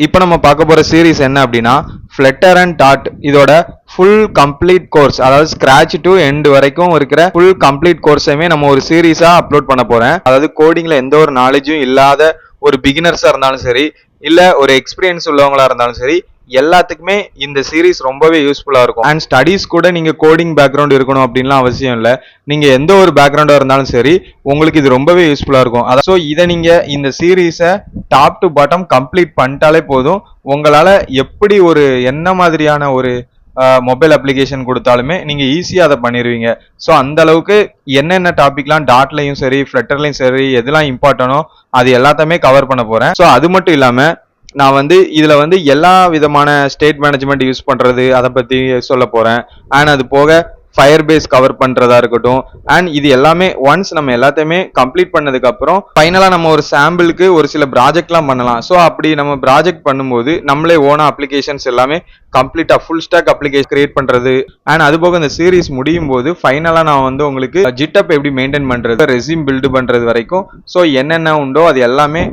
இப்போ நம்ம பார்க்க போற சீரிஸ் என்ன அப்படின்னா ஃப்ளட்டர் அண்ட் டாட் இதோட ஃபுல் கம்ப்ளீட் கோர்ஸ், அதாவது ஸ்கிராச் டு எண்ட் வரைக்கும் இருக்கிற ஃபுல் கம்ப்ளீட் கோர்ஸையுமே நம்ம ஒரு சீரீஸா அப்லோட் பண்ண போறேன். அதாவது கோடிங்ல எந்த ஒரு நாலேஜும் இல்லாத ஒரு பிகினர்ஸா இருந்தாலும் சரி, இல்ல ஒரு எக்ஸ்பீரியன்ஸ் உள்ளவங்களா இருந்தாலும் சரி, எல்லாத்துக்குமே இந்த சீரிஸ் ரொம்பவே யூஸ்ஃபுல்லா இருக்கும். அண்ட் ஸ்டடீஸ் கூட நீங்க கோடிங் பேக்ரவுண்ட் இருக்கணும் அப்படின்லாம் அவசியம் இல்லை. நீங்க எந்த ஒரு பேக்ரவுண்டா இருந்தாலும் சரி, உங்களுக்கு இது ரொம்பவே யூஸ்ஃபுல்லா இருக்கும். ஸோ இதை நீங்க இந்த சீரீஸை டாப் டு பாட்டம் கம்ப்ளீட் பண்ணிட்டாலே போதும். உங்களால எப்படி ஒரு என்ன மாதிரியான ஒரு மொபைல் அப்ளிகேஷன் கொடுத்தாலுமே நீங்க ஈஸியா அதை பண்ணிடுவீங்க. ஸோ அந்த அளவுக்கு என்னென்ன டாபிக்லாம் டாட்லையும் சரி ஃப்ளட்டர்லையும் சரி எதெல்லாம் இம்பார்ட்டனோ அது எல்லாத்தையுமே கவர் பண்ண போறேன். ஸோ அது மட்டும் இல்லாம நான் இதுல எல்லா விதமான ஸ்டேட் மேனேஜ்மெண்ட் யூஸ் பண்றது அதை பத்தி சொல்ல போறேன். அண்ட் அது போக ஃபயர் பேஸ் கவர் பண்றதா இருக்கட்டும். அண்ட் இது எல்லாமே ஒன்ஸ் நம்ம எல்லாத்தையுமே கம்ப்ளீட் பண்ணதுக்கு அப்புறம் ஃபைனலா நம்ம ஒரு சாம்பிளுக்கு ஒரு சில ப்ராஜெக்ட்லாம் பண்ணலாம். ஸோ அப்படி நம்ம ப்ராஜெக்ட் பண்ணும்போது நம்மளே ஓனா அப்ளிகேஷன்ஸ் எல்லாமே கம்ப்ளீட்டா ஃபுல் ஸ்டாக் அப்ளிகேஷன் கிரியேட் பண்றது. அண்ட் அது போக இந்த சீரிஸ் முடியும் போது ஃபைனலா நான் உங்களுக்கு ஜிட்டப் எப்படி மெயின்டைன் பண்றது, ரெஸ்யூம் பில்டு பண்றது வரைக்கும் ஸோ என்னென்ன உண்டோ அது எல்லாமே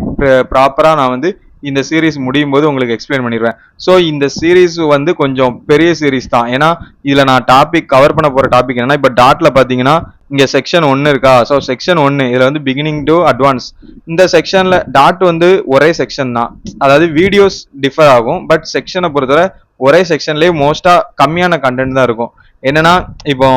ப்ராப்பரா நான் இந்த சீரிஸ் முடியும் போது உங்களுக்கு எக்ஸ்பிளைன் பண்ணிடுவேன். ஸோ இந்த சீரிஸ் கொஞ்சம் பெரிய சீரிஸ் தான். ஏன்னா இதுல நான் டாபிக் கவர் பண்ண போற டாபிக் என்னன்னா, இப்போ டாட்ல பாத்தீங்கன்னா இங்க செக்ஷன் 1 இருக்கா. ஸோ செக்ஷன் 1 இதுல பிகினிங் டு அட்வான்ஸ். இந்த செக்ஷன்ல டாட் ஒரே செக்ஷன் தான். அதாவது வீடியோஸ் டிஃபர் ஆகும், பட் செக்ஷனை பொறுத்தவரை ஒரே செக்ஷன்லயே மோஸ்டா கம்மியான கண்டென்ட் தான் இருக்கும். என்னன்னா இப்போ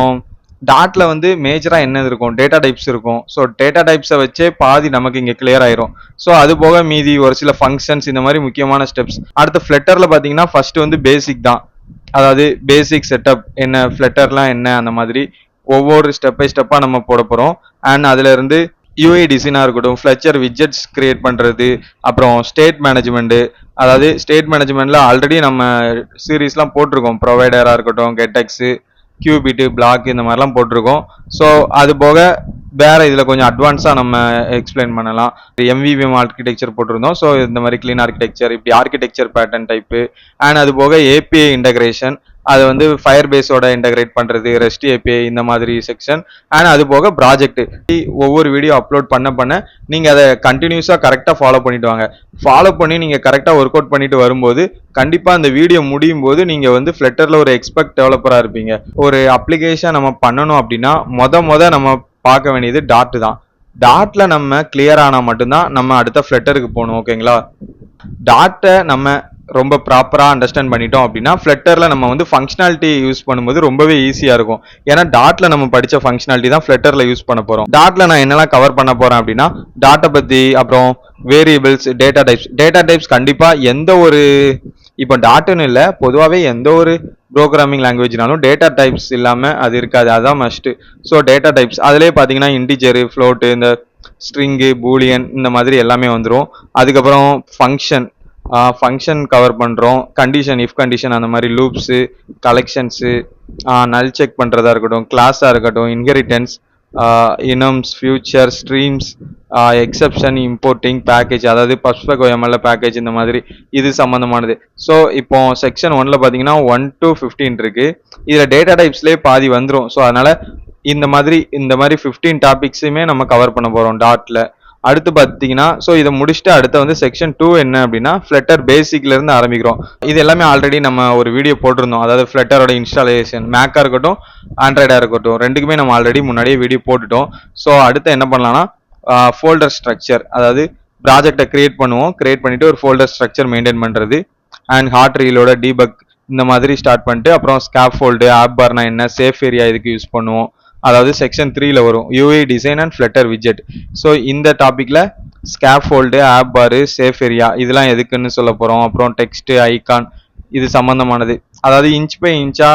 டாட்ல மேஜரா என்ன இருக்கும், டேட்டா டைப்ஸ் இருக்கும். ஸோ டேட்டா டைப்ஸை வச்சே பாதி நமக்கு இங்க கிளியர் ஆயிரும். ஸோ அது போக மீதி ஒரு சில ஃபங்க்ஷன்ஸ் இந்த மாதிரி முக்கியமான ஸ்டெப்ஸ். அடுத்து ஃப்ளட்டர்ல பாத்தீங்கன்னா ஃபர்ஸ்ட் பேசிக் தான். அதாவது பேசிக் செட்டப் என்ன, ஃப்ளட்டர்லாம் என்ன, அந்த மாதிரி ஒவ்வொரு ஸ்டெப் பை ஸ்டெப்பா நம்ம போட போறோம். அண்ட் அதுல இருந்து யூஐ டிசைனா இருக்கட்டும், ஃப்ளச்சர் விட்ஜெட்ஸ் கிரியேட் பண்றது, அப்புறம் ஸ்டேட் மேனேஜ்மெண்ட். அதாவது ஸ்டேட் மேனேஜ்மெண்ட்ல ஆல்ரெடி நம்ம சீரீஸ்லாம் போட்டிருக்கோம். ப்ரொவைடரா இருக்கட்டும், கெட்டெக்ஸ், கியூபிட், பிளாக் இந்த மாதிரிலாம் போட்டிருக்கோம். ஸோ அது போக வேற இதுல கொஞ்சம் அட்வான்ஸா நம்ம எக்ஸ்பிளைன் பண்ணலாம். எம்விவிஎம் ஆர்கிடெக்சர் போட்டிருந்தோம். ஸோ இந்த மாதிரி கிளீன் ஆர்கிடெக்சர், இப்படி ஆர்கிடெக்சர் பேட்டர்ன் டைப்பு. அண்ட் அது போக ஏபிஐ இன்டகிரேஷன், அது ஃபயர் பேஸோட இன்டகிரேட் பண்றது, ரெஸ்ட் ஏபிஐ இந்த மாதிரி செக்ஷன். அண்ட் அது போக ப்ராஜெக்ட். ஒவ்வொரு வீடியோ அப்லோட் பண்ண நீங்க அதை கண்டினியூஸா கரெக்டா ஃபாலோ பண்ணிட்டு வாங்க. ஃபாலோ பண்ணி நீங்க கரெக்டா ஒர்க் அவுட் பண்ணிட்டு வரும்போது கண்டிப்பா அந்த வீடியோ முடியும் போது நீங்க ஃப்ளட்டர்ல ஒரு எக்ஸ்பர்ட் டெவலப்பரா இருப்பீங்க. ஒரு அப்ளிகேஷன் நம்ம பண்ணணும் அப்படின்னா முத நம்ம பார்க்க வேண்டியது டாட் தான். டாட்ல நம்ம கிளியர் ஆனா மட்டும்தான் நம்ம அடுத்த ஃப்ளட்டருக்கு போகணும். ஓகேங்களா? டாட்டை நம்ம ரொம்ப ப்ராப்பரா அண்டர்ஸ்டாண்ட் பண்ணிட்டோம் அப்படின்னா ஃப்ளட்டர்ல நம்ம ஃபங்க்ஷனாலிட்டி யூஸ் பண்ணும்போது ரொம்பவே ஈஸியா இருக்கும். ஏன்னா டாட்ல நம்ம படிச்ச ஃபங்க்ஷனாலிட்டி தான் ஃப்ளட்டர்ல யூஸ் பண்ண போறோம். டாட்ல நான் என்னெல்லாம் கவர் பண்ண போறேன் அப்படின்னா டாட்டை பத்தி, அப்புறம் வேரியபிள்ஸ், டேட்டா டைப்ஸ். கண்டிப்பா எந்த ஒரு இப்போ டாட்னு இல்லை, பொதுவாகவே எந்த ஒரு ப்ரோக்ராமிங் லாங்குவேஜ்னாலும் டேட்டா டைப்ஸ் இல்லாமல் அது இருக்காது. அதுதான் மஸ்ட். ஸோ டேட்டா டைப்ஸ் அதுலேயே பார்த்தீங்கன்னா இன்டிஜரு, ஃப்ளோட்டு, இந்த ஸ்ட்ரிங்கு, பூலியன் இந்த மாதிரி எல்லாமே வந்துடும். அதுக்கப்புறம் ஃபங்க்ஷன் கவர் பண்ணுறோம். கண்டிஷன், இஃப் கண்டிஷன், அந்த மாதிரி லூப்ஸு, கலெக்ஷன்ஸு, நல் செக் பண்ணுறதா இருக்கட்டும், கிளாஸாக இருக்கட்டும், inheritance, enums, future, streams, exception, importing, package, அதாவது பர்ஸ்பெக்ட் எம்எல்ஏ பேக்கேஜ் இந்த மாதிரி இது சம்மந்தமானது. ஸோ இப்போ செக்ஷன் 1ல பார்த்தீங்கன்னா 1 to 15 இருக்கு. இதில் டேட்டா டைப்ஸ்லேயே பாதி வந்துடும். ஸோ அதனால இந்த மாதிரி 15 டாபிக்ஸுமே நம்ம கவர் பண்ண போகிறோம் டாட்ல. அடுத்து பார்த்தீங்கன்னா ஸோ இதை முடிச்சுட்டு அடுத்த செக்ஷன் 2 என்ன அப்படின்னா ஃப்ளட்டர் பேசிக்ல இருந்து ஆரம்பிக்கிறோம். இது எல்லாமே ஆல்ரெடி நம்ம ஒரு வீடியோ போட்டிருந்தோம். அதாவது ஃப்ளட்டரோட இன்ஸ்டாலேஷன், மேக்கா இருக்கட்டும் ஆண்ட்ராய்டா இருக்கட்டும், ரெண்டுக்குமே நம்ம ஆல்ரெடி முன்னாடியே வீடியோ போட்டுட்டோம். ஸோ அடுத்து என்ன பண்ணலாம்னா ஃபோல்டர் ஸ்ட்ரக்சர், அதாவது ப்ராஜெக்டை கிரியேட் பண்ணிட்டு ஒரு ஃபோல்டர் ஸ்ட்ரக்சர் மெயின்டைன் பண்றது. அண்ட் ஹார்ட் ரீலோட டீபக் இந்த மாதிரி ஸ்டார்ட் பண்ணிட்டு அப்புறம் ஸ்கேப் ஃபோல்டு, ஆப் பார்னா என்ன, சேஃப் ஏரியா இதுக்கு யூஸ் பண்ணுவோம். அதாவது செக்ஷன் 3ல வரும் UI design and flutter widget. So இந்த டாபிக்ல ஸ்கேப் ஃபோல்டு, ஆப் பாரு, சேஃப் ஏரியா இதெல்லாம் எதுக்குன்னு சொல்ல போறோம். அப்புறம் டெக்ஸ்ட், ஐகான் இது சம்பந்தமானது. அதாவது இன்ச் பை இன்ச்சா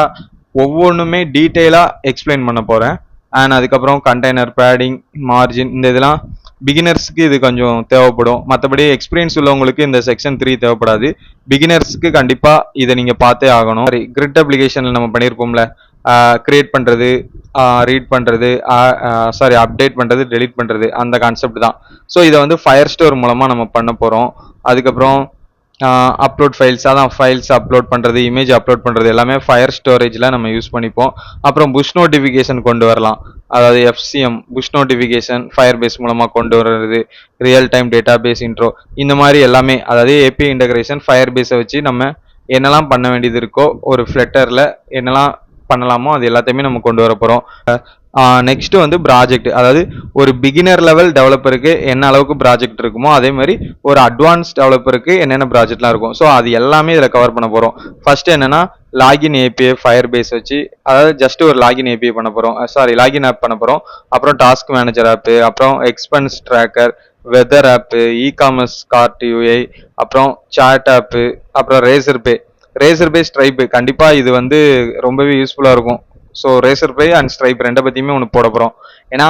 ஒவ்வொன்றுமே டீட்டெயிலா எக்ஸ்பிளைன் பண்ண போறேன். அண்ட் அதுக்கப்புறம் கண்டெய்னர், பேடிங், மார்ஜின் இந்த இதெல்லாம் பிகினர்ஸ்க்கு இது கொஞ்சம் தேவைப்படும். மற்றபடி எக்ஸ்பீரியன்ஸ் உள்ளவங்களுக்கு இந்த செக்ஷன் 3 தேவைப்படாது. பிகினர்ஸ்க்கு கண்டிப்பா இதை நீங்க பார்த்தே ஆகணும். கிரிட் அப்ளிகேஷன்ல நம்ம பண்ணியிருப்போம்ல, கிரியேட் பண்றது, ரீட் பண்றது, அப்டேட் பண்றது, டெலீட் பண்றது, அந்த கான்செப்ட் தான். ஸோ இதை ஃபயர் ஸ்டோர் மூலமா நம்ம பண்ண போறோம். அதுக்கப்புறம் அப்லோட் ஃபைல்ஸ், அதான் ஃபைல்ஸ் அப்லோட் பண்ணுறது, இமேஜ் அப்லோட் பண்ணுறது எல்லாமே ஃபயர் ஸ்டோரேஜில் நம்ம யூஸ் பண்ணிப்போம். அப்புறம் புஷ் நோட்டிஃபிகேஷன் கொண்டு வரலாம். அதாவது FCM push notification Firebase மூலமாக கொண்டு வர்றது, real time database intro, இந்த மாதிரி எல்லாமே, அதாவது ஏபிஐ இன்டகிரேஷன் ஃபயர் பேஸை வச்சு நம்ம என்னெல்லாம் பண்ண வேண்டியது இருக்கோ ஒரு ஃப்ளட்டரில் என்னெல்லாம் பண்ணலாமோ அது எல்லாத்தையுமே நம்ம கொண்டு வர போகிறோம். நெக்ஸ்ட் வந்து ப்ராஜெக்ட், அதாவது ஒரு பிகினர் லெவல் டெவலப்பருக்கு என்ன அளவுக்கு ப்ராஜெக்ட் இருக்குமோ அதே மாதிரி ஒரு அட்வான்ஸ் டெவலப்பருக்கு என்னென்ன ப்ராஜெக்ட்லாம் இருக்கும். ஸோ அது எல்லாமே இதில் கவர் பண்ண போகிறோம். ஃபர்ஸ்ட் என்னன்னா லாகின் ஏபிஐ ஃபயர் பேஸ் வச்சு, அதாவது ஜஸ்ட் ஒரு லாகின் ஏபிஐ பண்ண போகிறோம், லாகின் ஆப் பண்ண போகிறோம். அப்புறம் டாஸ்க் மேனேஜர் ஆப்பு, அப்புறம் எக்ஸ்பென்ஸ் ட்ராக்கர், வெதர் ஆப்பு, இ-காமர்ஸ் கார்ட் யூஐ, அப்புறம் சாட் ஆப்பு, அப்புறம் ரேசர் பே ஸ்ட்ரைப். கண்டிப்பாக இது வந்து ரொம்பவே யூஸ்ஃபுல்லாக இருக்கும். So Razorpay and Stripe ரெண்டை பற்றியுமே ஒன்று போட போகிறோம். ஏன்னா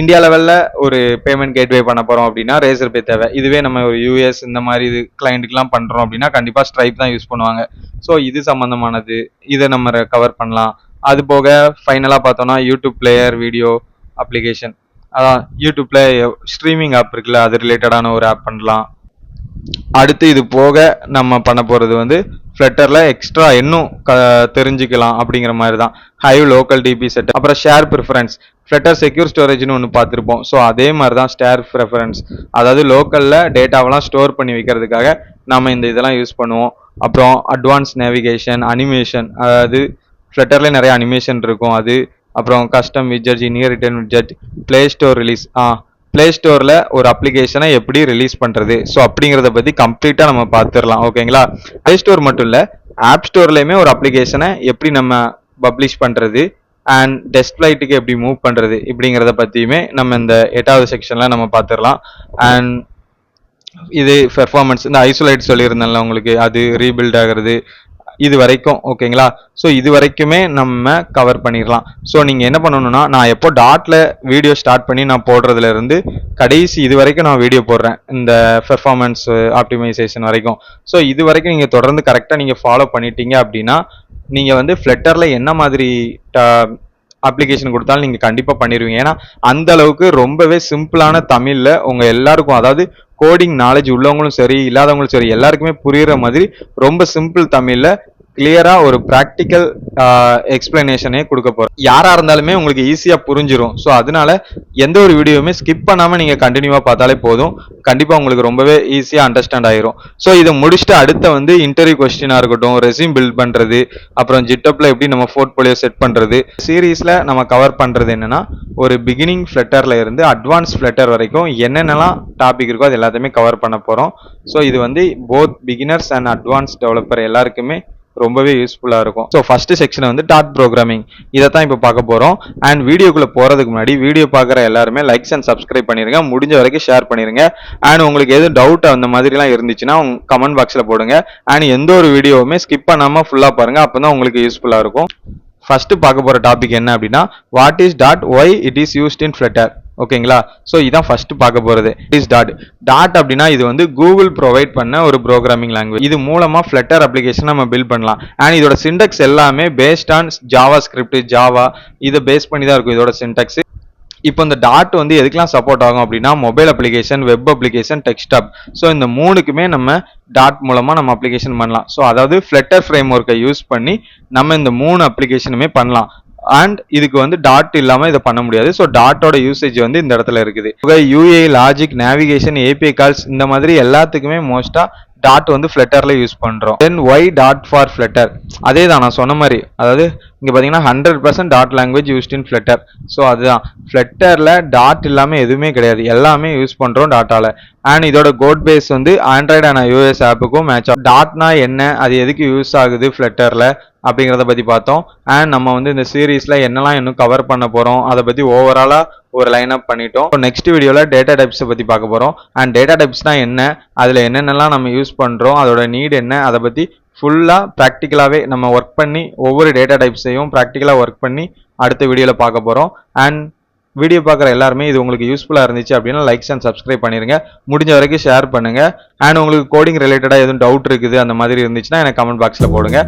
இந்தியா லெவலில் ஒரு பேமெண்ட் கேட்வே பண்ண போகிறோம் அப்படின்னா ரேசர் பே தேவை. இதுவே நம்ம ஒரு யூஎஸ் இந்த மாதிரி இது கிளைண்ட்டுக்கெலாம் பண்ணுறோம் அப்படின்னா கண்டிப்பாக ஸ்ட்ரைப் தான் யூஸ் பண்ணுவாங்க. ஸோ இது சம்மந்தமானது இதை நம்ம கவர் பண்ணலாம். அது போக ஃபைனலாக பார்த்தோம்னா யூடியூப் பிளேயர் வீடியோ அப்ளிகேஷன், அதான் யூடியூப்ல ஸ்ட்ரீமிங் ஆப் இருக்குல்ல, அது ரிலேட்டடான ஒரு ஆப் பண்ணலாம். அடுத்து இது போக நம்ம பண்ண போகிறது வந்து ஃப்ளட்டரில் எக்ஸ்ட்ரா இன்னும் தெரிஞ்சுக்கலாம் அப்படிங்கிற மாதிரி தான். ஹைவ் லோக்கல் டிபி செட், அப்புறம் ஷேர் ப்ரிஃபரன்ஸ், ஃப்ளட்டர் செக்யூர் ஸ்டோரேஜ்னு ஒன்று பார்த்துருப்போம். ஸோ அதே மாதிரி தான் ஷேர் ப்ரிஃபரன்ஸ், அதாவது லோக்கலில் டேட்டாவெல்லாம் ஸ்டோர் பண்ணி வைக்கிறதுக்காக நம்ம இந்த இதெல்லாம் யூஸ் பண்ணுவோம். அப்புறம் அட்வான்ஸ் நேவிகேஷன், அனிமேஷன், அதாவது ஃப்ளட்டர்லேயே நிறைய அனிமேஷன் இருக்கும் அது. அப்புறம் கஸ்டம் விட்ஜெட், இனியர் return widget, play store release, play ஸ்டோரில் ஒரு அப்ளிகேஷனை எப்படி ரிலீஸ் பண்ணுறது, ஸோ அப்படிங்கிறத பற்றி கம்ப்ளீட்டாக நம்ம பார்த்துடலாம். ஓகேங்களா? பிளே ஸ்டோர் மட்டும் இல்லை, ஆப் ஸ்டோர்லேயுமே ஒரு அப்ளிகேஷனை எப்படி நம்ம பப்ளிஷ் பண்ணுறது அண்ட் டெஸ்ட் ஃப்ளைட்டுக்கு எப்படி மூவ் பண்ணுறது இப்படிங்கிறத பற்றியுமே நம்ம இந்த 8வது செக்ஷனில் நம்ம பார்த்துடலாம். அண்ட் இது பெர்ஃபார்மன்ஸ், இந்த ஐசோலேட் சொல்லியிருந்தேன்ல உங்களுக்கு, அது ரீபில்ட் ஆகிறது, இது வரைக்கும். ஓகேங்களா? ஸோ இது வரைக்குமே நம்ம கவர் பண்ணிடலாம். ஸோ நீங்கள் என்ன பண்ணணும்னா, நான் எப்போ டாட்டில் வீடியோ ஸ்டார்ட் பண்ணி நான் போடுறதுல இருந்து கடைசி இது வரைக்கும் நான் வீடியோ போடுறேன், இந்த பெர்ஃபார்மன்ஸ் ஆப்டிமைசேஷன் வரைக்கும். ஸோ இது வரைக்கும் நீங்கள் தொடர்ந்து கரெக்டாக நீங்கள் ஃபாலோ பண்ணிட்டீங்க அப்படின்னா நீங்கள் வந்து ஃப்ளட்டரில் என்ன மாதிரி அப்ளிகேஷன் கொடுத்தாலும் நீங்கள் கண்டிப்பாக பண்ணிடுவீங்க. ஏன்னா அந்த அளவுக்கு ரொம்பவே சிம்பிளான தமிழில் உங்கள் எல்லாருக்கும், அதாவது கோடிங் நாலேஜ் உள்ளவங்களும் சரி இல்லாதவங்களும் சரி எல்லாருக்குமே புரியுற மாதிரி ரொம்ப சிம்பிள் தமிழில் கிளியராக ஒரு ப்ராக்டிக்கல் எக்ஸ்பிளனேஷனே கொடுக்க போகிறோம். யாராக இருந்தாலுமே உங்களுக்கு ஈஸியாக புரிஞ்சிடும். ஸோ அதனால எந்த ஒரு வீடியோவுமே ஸ்கிப் பண்ணாமல் நீங்கள் கண்டினியூவாக பார்த்தாலே போதும், கண்டிப்பாக உங்களுக்கு ரொம்பவே ஈஸியாக அண்டர்ஸ்டாண்ட் ஆயிரும். ஸோ இதை முடிச்சுட்டு அடுத்த வந்து இன்டர்வியூ கொஸ்டினாக இருக்கட்டும், ரெஸ்யூம் பில்ட் பண்ணுறது, அப்புறம் ஜிட்டப்பில் எப்படி நம்ம போர்ட்ஃபோலியோ செட் பண்ணுறது, சீரீஸில் நம்ம கவர் பண்ணுறது என்னென்னா ஒரு பிகினிங் ஃப்ளட்டரில் இருந்து அட்வான்ஸ் ஃப்ளட்டர் வரைக்கும் என்னென்னலாம் டாபிக் இருக்கோ அது எல்லாத்தையுமே கவர் பண்ண போகிறோம். ஸோ இது வந்து both beginners and advance developer எல்லாருக்குமே ரொம்பவே யூஸ்ஃபுல்லாக இருக்கும். ஸோ ஃபர்ஸ்ட் செக்ஷன் வந்து டாட் ப்ரோக்ராமிங், இதை தான் இப்போ பார்க்க போகிறோம். அண்ட் வீடியோக்குள்ளே போகிறதுக்கு முன்னாடி வீடியோ பார்க்குற எல்லாருமே லைக்ஸ் அண்ட் சப்ஸ்கிரைப் பண்ணிடுங்க, முடிஞ்ச வரைக்கும் ஷேர் பண்ணிடுங்க. அண்ட் உங்களுக்கு எதுவும் டவுட் அந்த மாதிரிலாம் இருந்துச்சுன்னா உங்க கமெண்ட் பாக்ஸில் போடுங்க. அண்ட் எந்த ஒரு வீடியோவுமே ஸ்கிப் பண்ணாமல் ஃபுல்லாக பாருங்கள், அப்போ தான் உங்களுக்கு யூஸ்ஃபுல்லாக இருக்கும். ஃபர்ஸ்ட் பார்க்க போகிற டாபிக் என்ன அப்படின்னா, what is dot, why it is used in flutter. ஓகேங்களா? ஸோ இதான் ஃபர்ஸ்ட் பார்க்க போகிறது. இஸ் டாட் அப்படின்னா இது வந்து கூகுள் ப்ரொவைட் பண்ண ஒரு ப்ரோக்ராமிங் லாங்குவேஜ். இது மூலமா ஃப்ளட்டர் அப்ளிகேஷன் நம்ம பில்ட் பண்ணலாம். அண்ட் இதோட சின்டெக்ஸ் எல்லாமே based on Java script, Java இதை பேஸ் பண்ணி தான் இருக்கும் இதோட சின்டெக்ஸ். இப்போ இந்த டாட் வந்து எதுக்கெல்லாம் சப்போர்ட் ஆகும் அப்படின்னா mobile application, web application, desktop. So இந்த மூணுக்குமே நம்ம டாட் மூலமா நம்ம அப்ளிகேஷன் பண்ணலாம். ஸோ அதாவது ஃப்ளட்டர் ஃப்ரேம் ஒர்க்கை யூஸ் பண்ணி நம்ம இந்த 3 அப்ளிகேஷனுமே பண்ணலாம். அண்ட் இதுக்கு வந்து டாட் இல்லாமல் இதை பண்ண முடியாது. ஸோ டாட்டோட யூசேஜ் வந்து இந்த இடத்துல இருக்குது. UI, logic, navigation, API calls இந்த மாதிரி எல்லாத்துக்குமே மோஸ்டா டாட் வந்து ஃப்ளட்டர்ல யூஸ் பண்றோம். தென் ஒய் டாட் ஃபார் ஃப்ளட்டர், அதே தான் நான் சொன்ன மாதிரி, அதாவது இங்க பாத்தீங்கன்னா 100% டாட் language used in Flutter. So அதுதான் ஃப்ளட்டர்ல டாட் இல்லாம எதுவுமே கிடையாது, எல்லாமே யூஸ் பண்றோம் டாட்டால. அண்ட் இதோட கோட் பேஸ் வந்து ஆண்ட்ராய்டு அண்ட் iOS ஆப்புக்கும் மேட்ச் ஆகும். டாட்னா என்ன, அது எதுக்கு யூஸ் ஆகுது ஃப்ளட்டர்ல அப்படிங்கிறத பத்தி பார்த்தோம். அண்ட் நம்ம வந்து இந்த சீரீஸ்ல என்னெல்லாம் இன்னும் கவர் பண்ண போறோம் அதை பத்தி ஓவராலா ஒரு லைன் அப் பண்ணிட்டோம். நெக்ஸ்ட் வீடியோல டேட்டா டைப்ஸை பத்தி பார்க்க போறோம். அண்ட் டேட்டா டைப்ஸ்னா என்ன, அதுல என்னென்னலாம் நம்ம யூஸ் பண்றோம், அதோட நீட் என்ன, அதை பத்தி ஃபுல்லா ப்ராக்டிக்கலாவே நம்ம ஒர்க் பண்ணி ஒவ்வொரு டேட்டா டைப்ஸையும் ப்ராக்டிக்கலா ஒர்க் பண்ணி அடுத்த வீடியோல பார்க்க போறோம். அண்ட் வீடியோ பார்க்குற எல்லாருமே இது உங்களுக்கு யூஸ்ஃபுல்லாக இருந்துச்சு அப்படின்னா லைக்ஸ் அண்ட் சப்ஸ்கிரைப் பண்ணிருங்க, முடிஞ்ச வரைக்கும் ஷேர் பண்ணுங்க. அண்ட் உங்களுக்கு கோடிங் ரிலேட்டடாக எதுவும் டவுட் இருக்குது அந்த மாதிரி இருந்துச்சுன்னா எனக்கு கமெண்ட் பாக்ஸில் போடுங்க.